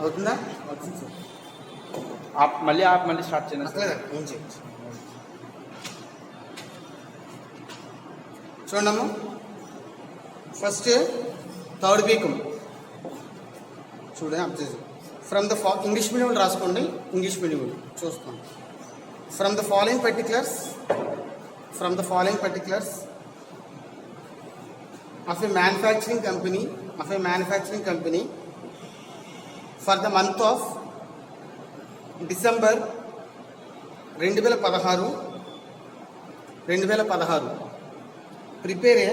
అవుతుందా? వచ్చింది సార్. आप मళ్ళీ స్టార్ట్ చేయండి. అట్లేదా ఏం చేయొచ్చు చూడమ్మా. ఫస్ట్ థర్డ్ వీకం చూడండి observe from the English medium రాసుకోండి. ఇంగ్లీష్ మీడియం చూస్తాం. From the following particulars of a manufacturing company for the month of December 2016 prepare a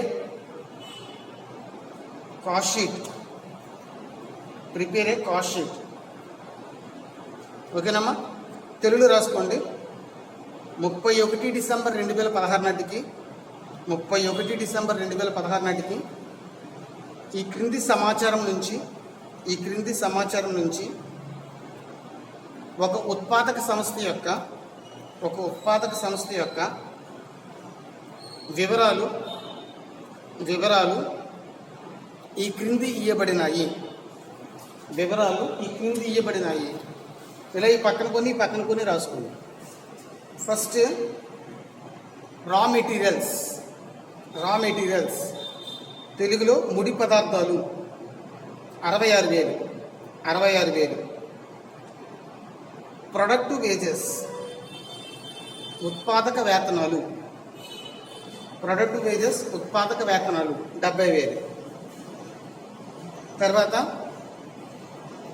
cost sheet. ఓకేనమ్మా. తెలుగులో రాసుకోండి. 31 డిసెంబర్ 2016 నాటికి ఈ క్రింది సమాచారం నుంచి ఒక ఉత్పాదక సంస్థ యొక్క వివరాలు ఈ క్రింది ఇయ్యబడినాయి. ఇలా ఈ పక్కన కొన్ని రాసుకోండి. ఫస్ట్ రా మెటీరియల్స్ తెలుగులో ముడి పదార్థాలు 66,000. ప్రొడక్టివ్ వేజెస్ ఉత్పాదక వేతనాలు 70,000. తర్వాత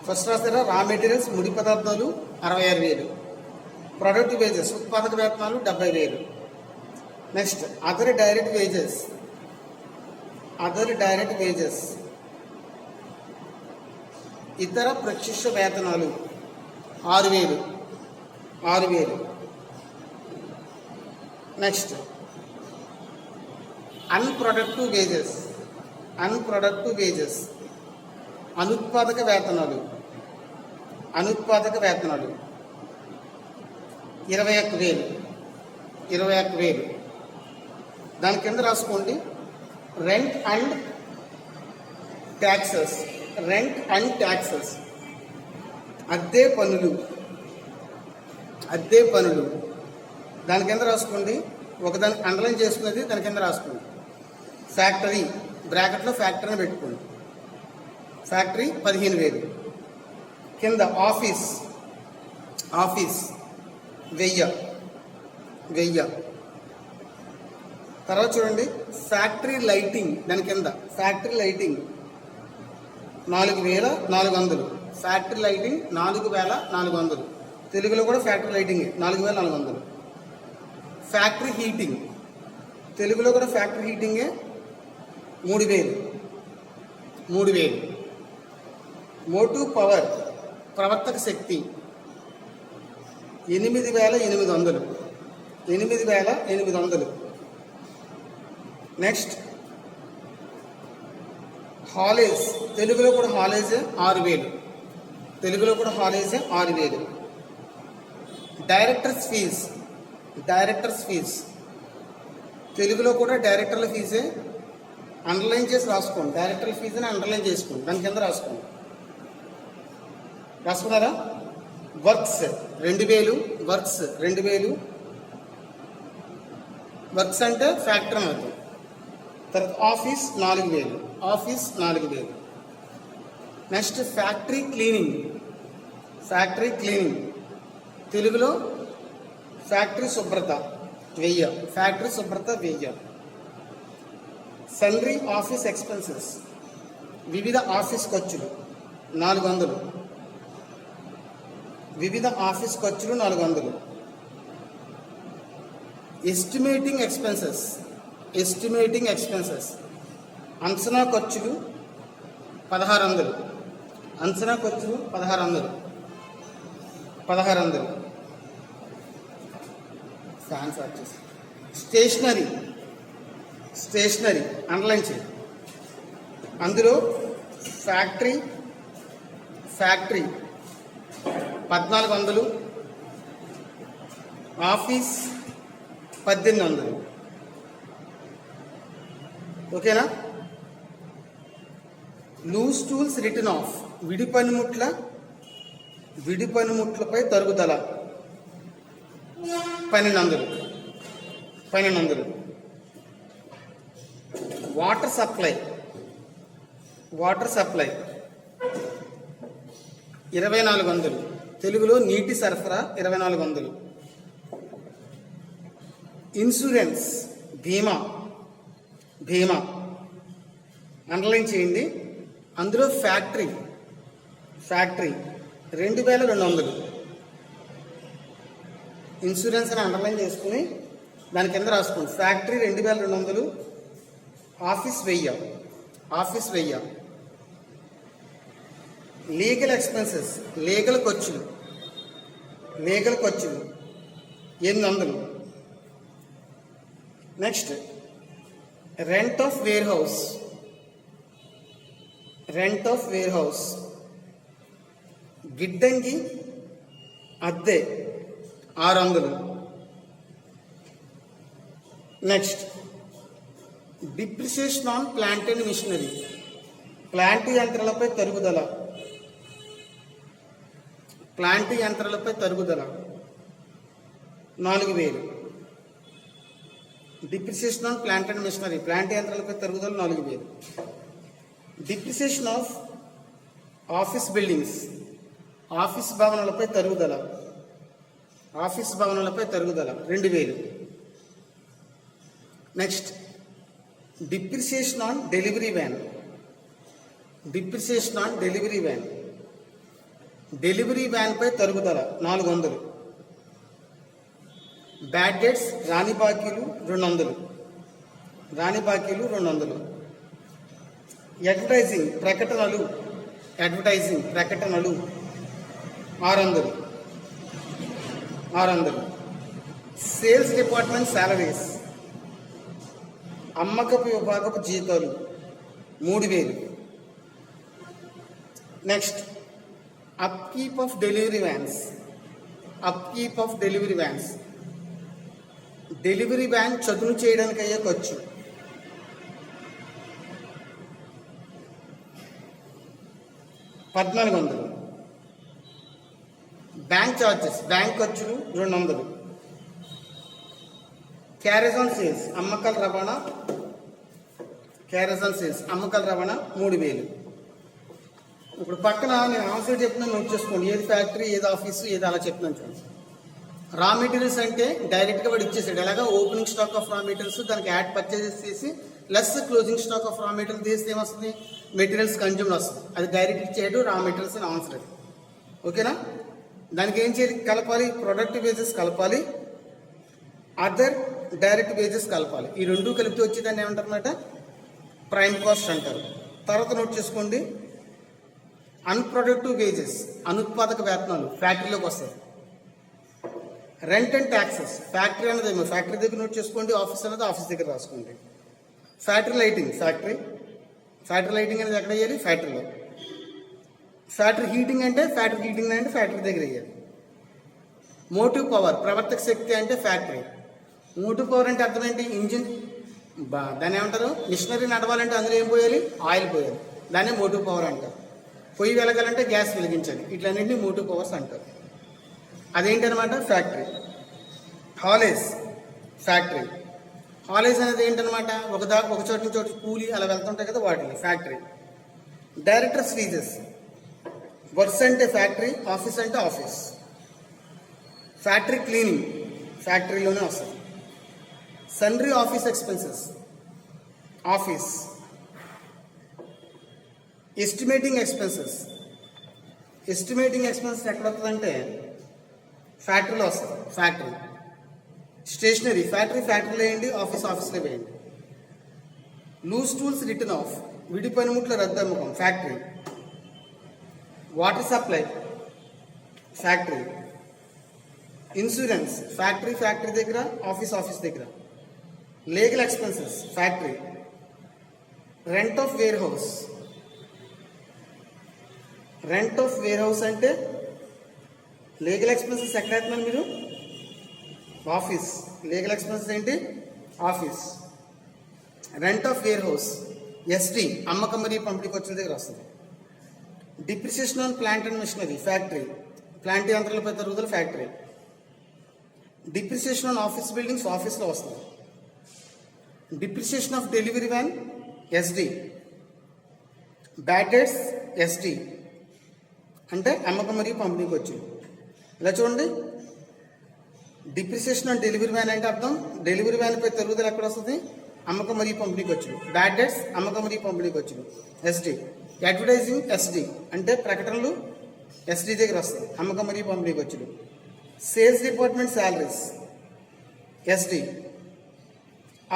ఫస్ట్ రాస్తారా రా మెటీరియల్స్ ముడి పదార్థాలు 66,000, ప్రొడక్టివ్ వేజెస్ ఉత్పాదక వేతనాలు 70,000. నెక్స్ట్ అదర్ డైరెక్ట్ వేజెస్ ఇతర ప్రత్యక్ష వేతనాలు 6,000. నెక్స్ట్ అన్ప్రొడక్టివ్ వేజెస్ అనుత్పాదక వేతనాలు 21,000. దాని కింద రాసుకోండి రెంట్ అండ్ ట్యాక్సెస్ అద్దె పనులు దాని కింద రాసుకోండి. ఒకదానికి అండర్లైన్ చేసుకునేది దాని కింద రాసుకోండి. ఫ్యాక్టరీ బ్రాకెట్లో ఫ్యాక్టరీని పెట్టుకోండి. ఫ్యాక్టరీ 15,000. కింద ఆఫీస్ 1,000. తర్వాత చూడండి ఫ్యాక్టరీ లైటింగ్ దాని కింద 4,400. Factory lighting 4,400. తెలుగులో కూడా ఫ్యాక్టరీ లైటింగ్ 4,400. ఫ్యాక్టరీ హీటింగ్ తెలుగులో కూడా ఫ్యాక్టరీ హీటింగే 3,000. మోటివ్ పవర్ ప్రవర్తక శక్తి 8,800. నెక్స్ట్ హాలేజ్ తెలుగులో కూడా హాలేజే 6,000. డైరెక్టర్స్ ఫీజ్ తెలుగులో కూడా డైరెక్టర్ల ఫీజే అండర్లైన్ చేసి రాసుకోండి. డైరెక్టర్ల ఫీజుని అండర్లైన్ చేసుకోండి. దాని కింద రాసుకున్నారా? వర్క్స్ 2,000. వర్క్స్ అంటే ఫ్యాక్టరీ అవుతుంది. తర్వాత ఆఫీస్ 4,000. నెక్స్ట్ ఫ్యాక్టరీ క్లీనింగ్ తెలుగులో ఫ్యాక్టరీ శుభ్రత 1,000. సన్రీ ఆఫీస్ ఎక్స్పెన్సెస్ వివిధ ఆఫీస్ ఖర్చులు 400. ఎస్టిమేటింగ్ ఎక్స్పెన్సెస్ అంచనా ఖర్చులు 1,600. ఫ్యాన్స్ వచ్చేసి స్టేషనరీ అండర్లైన్ చేయండి. అందులో ఫ్యాక్టరీ 1,400. ఆఫీస్ 1,800. ఓకేనా? లూజ్ టూల్స్ రిటర్న్ ఆఫ్ విడి పనిముట్ల విడి పనిముట్లపై తరుగుదల 1200. Water supply 2400. తెలుగులో నీటి సరఫరా 2400. ఇన్సూరెన్స్ బీమా అండర్లైన్ చేయండి. అందులో ఫ్యాక్టరీ 2200. ఇన్సూరెన్స్ అని అండర్లైన్ చేసుకుని దాని కింద రాసుకోండి. Factory 2200, office 1000. Legal expenses legal ఖర్చులు 800. Next rent of warehouse గిడ్డంగి అద్దె 600. Next depreciation on plant and machinery plant యంత్రాలపై తరుగుదల 4000. Depreciation on plant and machinery plant యంత్రాలపై తరుగుదల 4000. Depreciation of office buildings office భవనాలపై తరుగుదల 2000. Next depreciation on delivery van delivery van పై తరుగుదల 400. బ్యాడ్ డెట్స్ రాని బాకీలు 200. అడ్వర్టైజింగ్ ప్రకటనలు 600. సేల్స్ డిపార్ట్మెంట్ సాలరీస్ అమ్మకపు విభాగపు జీతాలు 3000. Next upkeep of delivery vans delivery van చదును చేయడానికి అయ్యే ఖర్చు 1400. బ్యాంక్ ఛార్జెస్ బ్యాంక్ ఖర్చులు 200. క్యారేజ్ ఆన్ సేల్స్ అమ్మకాల రవాణా 3000. ఇప్పుడు పక్కన నేను ఆన్సర్ చెప్తున్నా నోట్ చేసుకోండి. ఏది ఫ్యాక్టరీ ఏది ఆఫీసు ఏది అలా చెప్తున్నాను చూడండి. రా మెటీరియల్స్ అంటే డైరెక్ట్గా వాడు ఇచ్చేసాడు. ఎలాగా ఓపెనింగ్ స్టాక్ ఆఫ్ రా మెటీరియల్స్ దానికి యాడ్ పర్చేజెస్ చేసి plus closing stock of raw material తీస్తే ఏమొస్తుంది మెటీరియల్స్ కన్జ్యూమ్డ్ వస్తుంది. అది డైరెక్ట్ ఇచ్చేయడు రా మెటీరియల్స్ అని ఆన్సర్ అది. ఓకేనా? దానికి ఏం చేయాలి కలపాలి ప్రొడక్ట్ వేజెస్ కలపాలి అదర్ డైరెక్ట్ వేజెస్ కలపాలి. ఈ రెండు కలిపితే వచ్చేదాన్ని ఏమంటారు అన్నమాట ప్రైమ్ కాస్ట్ అంటారు. తర్వాత నోట్ చేసుకోండి అన్ప్రొడక్టివ్ వేజెస్ అనుత్పాదక వేతనాలు ఫ్యాక్టరీలోకి వస్తాయి. రెంట్ అండ్ ట్యాక్సెస్ ఫ్యాక్టరీ అనేది ఏమో ఫ్యాక్టరీ దగ్గర నోట్ చేసుకోండి. ఆఫీస్ అనేది ఆఫీస్ దగ్గర రాసుకోండి. ఫ్యాక్టరీ లైటింగ్ అనేది ఎక్కడ వేయాలి ఫ్యాక్టరీలో. ఫ్యాక్టరీ హీటింగ్ అంటే ఫ్యాక్టరీ దగ్గర వేయాలి. మోటివ్ పవర్ ప్రవర్తక శక్తి అంటే ఫ్యాక్టరీ. మోటివ్ పవర్ అంటే అర్థం ఏంటి ఇంజిన్ దాన్ని ఏమంటారు మిషనరీ నడవాలంటే అందులో ఏం పోయాలి ఆయిల్ పోయాలి. దాన్ని మోటివ్ పవర్ అంటారు. పొయ్యి వెలగాలంటే గ్యాస్ వెలిగించాలి. ఇట్లన్నింటినీ మోటివ్ పవర్స్ అంటారు. అదేంటనమాట ఫ్యాక్టరీ. Haulage factory. హాలేజ్ అనేది ఏంటనమాట ఒక చోటు నుంచి చోటు కూలి అలా వెళ్తుంటాయి కదా వాటిని ఫ్యాక్టరీ. డైరెక్టర్స్ ఫీజెస్ వర్క్స్ అంటే ఫ్యాక్టరీ ఆఫీస్ అంటే ఆఫీస్. ఫ్యాక్టరీ క్లీనింగ్ ఫ్యాక్టరీలోనే వస్తుంది. Sundry office expenses office. Estimating expenses ఎక్కడ వస్తుందంటే ఫ్యాక్టరీలో వస్తుంది ఫ్యాక్టరీ. స్టేషనరీ ఫ్యాక్టరీలో వేయండి ఆఫీస్లో వేయండి. లూజ్ టూల్స్ రిటర్న్ ఆఫ్ విడి పనిముట్ల రద్దు అమ్మకం factory. Water supply factory. Insurance factory దగ్గర ఆఫీస్ దగ్గర. Legal expenses factory. Rent of warehouse అంటే లీగల్ ఎక్స్పెన్సెస్ ఎక్కడ అవుతున్నారు మీరు ఆఫీస్. లీగల్ ఎక్స్పెన్సెస్ ఏంటి office. Rent of warehouse SD అమ్మకం మరియు పంపిణీ ఖర్చుల దగ్గర వస్తుంది. Depreciation on plant and machinery factory. Plant యంత్రాలపై తరుగుదల factory. Depreciation on office buildings ఆఫీస్లో వస్తుంది. Depreciation of delivery van SD. Bad debts SD అంటే అమ్మకం మరియు పంపిణీ ఖర్చులు. ఇలా చూడండి, డిప్రిసియేషన్ ఆన్ డెలివరీ వ్యాన్ అంటే అర్థం డెలివరీ వ్యాన్ పై తరుగుదల ఎక్కడ వస్తుంది? అమ్మకం మరియు పంపిణీ ఖర్చులు. బ్యాడ్ డెట్స్ అమ్మకం మరియు పంపిణీ ఖర్చులు ఎస్డి. అడ్వర్టైజింగ్ ఎస్డి అంటే ప్రకటనలు ఎస్డి దగ్గర వస్తాయి, అమ్మకం మరియు పంపిణీ ఖర్చులు. Sales department salaries SD.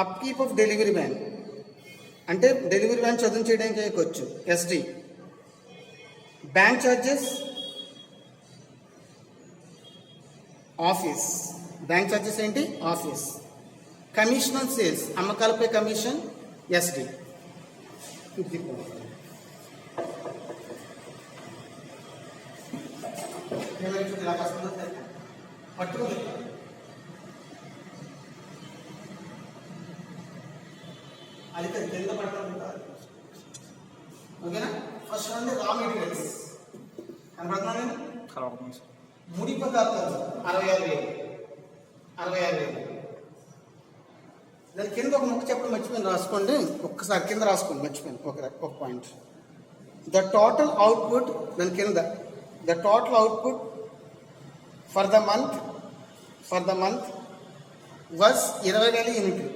Upkeep of delivery van అంటే డెలివరీ వ్యాన్ చదువు చేయడానికి ఖర్చు SD. Bank charges office. Bank charges ఏంటి? ఆఫీస్. కమిషన్ ఆన్ సేల్స్ అమ్మకాలపై కమిషన్ ఎస్డి. పట్టుకోలేదు అది కింద పట్టడం కాదు. ఓకేనా? ఫస్ట్ అంటే రా మెటీరియల్స్ కనపడుతున్నాను. ముడి పదార్థాలు 66,000. దాని కింద ఒక ముక్క చెప్పడం మర్చిపోయింది, రాసుకోండి ఒక్కసారి. కింద రాసుకోండి, మర్చిపోయింది ఒక పాయింట్. ద టోటల్ అవుట్పుట్, దాని కింద the total output for the month was 20,000 యూనిట్లు.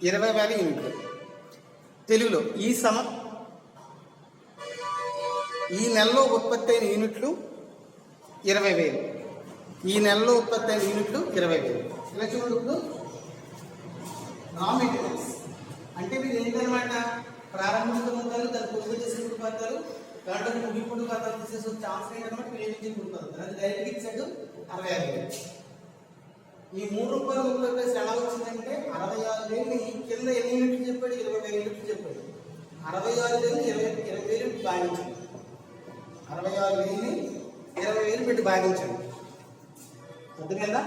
20,000 యూనిట్లు. తెలుగులో ఈ నెలలో ఉత్పత్తి అయిన యూనిట్లు 20,000. ఈ నెలలో ఉత్పత్తి అయిన యూనిట్లు 20,000. ఇలా చూడండి, ఇప్పుడు రా మెటీరియల్స్ అంటే మీరు ఏంటనమాట, ప్రారంభించిన ముద్దాలు దాన్ని పొదుపు చేసే పదార్థాలు, దాంట్లో ముగిపుడు పదార్థాలు తీసేసి ఛాన్స్ ఏంటనమాట వినియోగించే పదార్థాలు. అది డైరెక్ట్ ఇచ్చాడు 66,000. ఈ ₹3 ఎలా వచ్చిందంటే 66,000 కింద ఎన్ని యూనిట్లు చెప్పాడు? 20,000 యూనిట్లు చెప్పాడు. 66,000 20,000 భాగించండి. 66,000 20,000 పెట్టి భాగించండి. అర్థమైందా?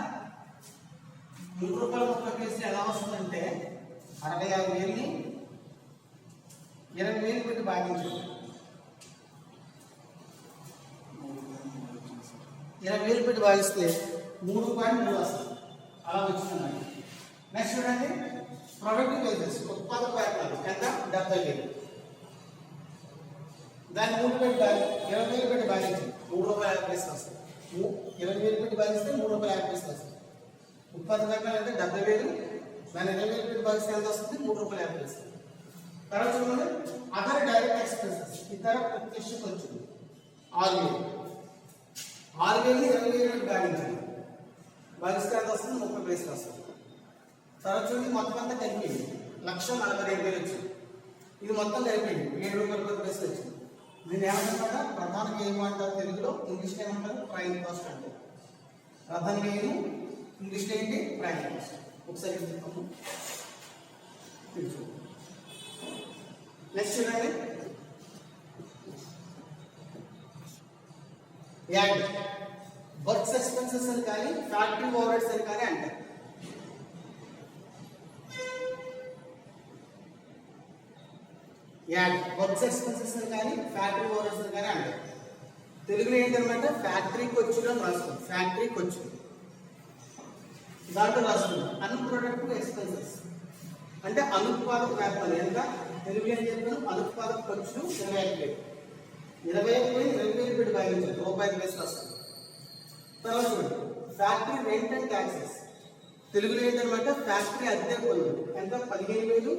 ₹3 ఎలా వస్తుందంటే 66,000 20,000 పెట్టి భాగించండి. 20,000 పెట్టి భాగిస్తే 3.3 వస్తుంది. అలా వచ్చిందండి. నెక్స్ట్ చూడండి, ప్రొడక్టివ్ వేజెస్ ఉత్పాదక వేతనాలు ఎంత? 70,000. దాన్ని 20,000 పెట్టి భాగించండి. ₹3.50 వస్తుంది. 20,000 పెట్టి భాగిస్తే ₹3.50 వస్తుంది. ఉత్పాదక వేతనాలు అంటే 70,000. దాన్ని 20,000 పెట్టి భాగిస్తే ఎంత వస్తుంది? ₹3.50 వస్తుంది. తర్వాత చూడండి, అదర్ డైరెక్ట్ ఎక్స్పెన్సెస్ ఇతర ప్రత్యక్ష ఖర్చులు 6,000. 6,000 20,000 పెట్టి భాగించండి. భాగిస్తే ఎంత వస్తుంది? ₹30 వస్తుంది. తర్వాత చూడండి, మొత్తం అంతా కలిపింది ₹1,42,000 వచ్చింది. ఇది మొత్తం కలిపింది ₹7.10 వచ్చింది. దీన్ని ఏమంటారు? ప్రధాన వ్యయం అంటారు తెలుగులో, ఇంగ్లీష్లో ఏమంటారు? ప్రైమ్ కాస్ట్ అంటారు. ప్రధాన వ్యయం ఇంగ్లీష్లో ఏంటి? Prime cost. ఒకసారి చెప్తాము. నెక్స్ట్ చూడండి, యాడ్ వర్క్స్ ఎక్స్పెన్సెస్ అని కానీ ఫ్యాక్టరీ ఓవర్హెడ్స్ అని కానీ అంటారు. యాడ్ వర్క్స్ ఎక్స్పెన్సెస్ అని కానీ ఫ్యాక్టరీ ఓవర్హెడ్స్ అని కానీ అంటారు. తెలుగులో ఏంటన్నమాట? ఫ్యాక్టరీ ఖర్చులు అని రాసుకుంటాం. ఫ్యాక్టరీ ఖర్చులు దాంట్లో రాసుకుంటాం. అన్ప్రొడక్టివ్ ఎక్స్పెన్సెస్ అంటే అనుత్పాదక వేతనాలు ఎంత? తెలుగులో ఏం చెప్పాను? అనుత్పాదక ఖర్చులు 25,000. 20,000 పెట్టి భాగించాలి. ₹5 వస్తుంది. తర్వాత చూడండి, ఫ్యాక్టరీ రెంట్ అండ్ ట్యాక్సెస్ తెలుగులో ఏంటన్నమాట? ఫ్యాక్టరీ అద్దె పన్నులు ఎంత? 15,000.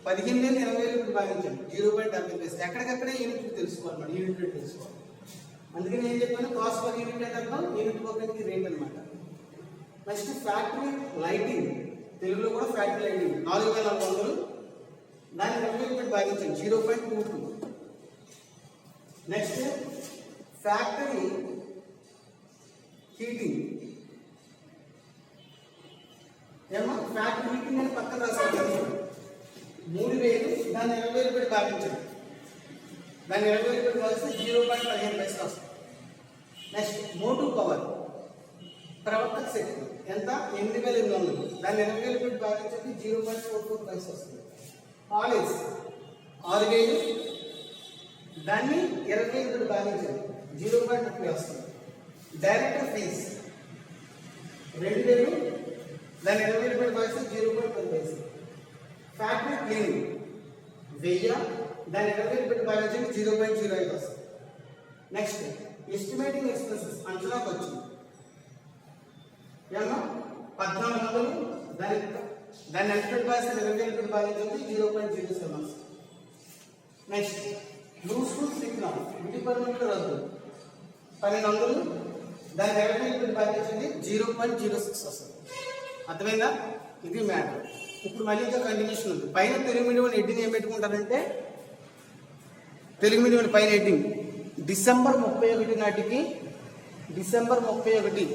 15,000 20,000 పెట్టి భాగించండి. ₹0.70. ఎక్కడికక్కడే యూనిట్ తెలుసుకోవాలి, యూనిట్ రేట్ తెలుసుకోవాలి. అందుకని ఏం చెప్పాను? కాస్ట్ పర్ యూనిట్ అంటే అర్థం యూనిట్ ఒకరికి రేట్ అనమాట. నెక్స్ట్ ఫ్యాక్టరీ లైటింగ్ తెలుగులో కూడా ఫ్యాక్టరీ లైటింగ్ 4,400. దాన్ని 20,000 పెట్టి భాగించండి. 0.22. నెక్స్ట్ ఫ్యాక్టరీ హీటింగ్ ఏమో ఫ్యాక్టరీ హీటింగ్ అని పక్కన రాసుకోండి. 3,000. దాన్ని 20,000 పెట్టి భాగించండి. దాన్ని 20,000 పెట్టి భాగిస్తే 0.15 వస్తుంది. నెక్స్ట్ మోటివ్ పవర్ ప్రవర్తక శక్తి ఎంత? 8,800. దాన్ని 20,000 పెట్టి భాగించండి. 0.44 వస్తుంది. కాలేజ్ 6,000. దాన్ని 20,000 పెట్టి భాగించండి. 0.30 వస్తుంది. డైరెక్టర్ ఫీజ్ 2000, దాని 20,000 రూపాయలు భాగిస్తే 0.10. ఫ్యాక్టరీ క్లీనింగ్ 1000, దాని 20,000 రూపాయలు భాగించండి 0.05 వస్తుంది. నెక్స్ట్ ఎస్టిమేటింగ్ ఎక్స్పెన్సెస్, అంచనా ఖర్చు ఏమన్నా 1400, దాన్ని ఎంత భాగిస్తే 20,000 రూపాయలు భాగించండి 0.07 వస్తుంది. నెక్స్ట్ యూస్ఫుల్ సిగ్నల్, విధి పరిమితులు రద్దు 1200, దాని 20,000 రూపాయలు భాగించండి 0.06 వస్తుంది. అర్థమైందా? ఇది మ్యాటర్. ఇప్పుడు మళ్ళీ ఇంకా కంటిన్యూషన్ ఉంది. పైన తెలుగు మీడియం హెడ్డింగ్ ఏం పెట్టుకుంటారంటే, తెలుగు మీడియం పైన హెడ్డింగ్ డిసెంబర్ 31 నాటికి, డిసెంబర్ 31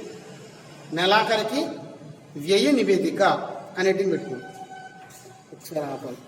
నెలాఖరికి వ్యయ నివేదిక అని హెడ్డింగ్ పెట్టుకోండి. ఒకసారి ఆపాలి.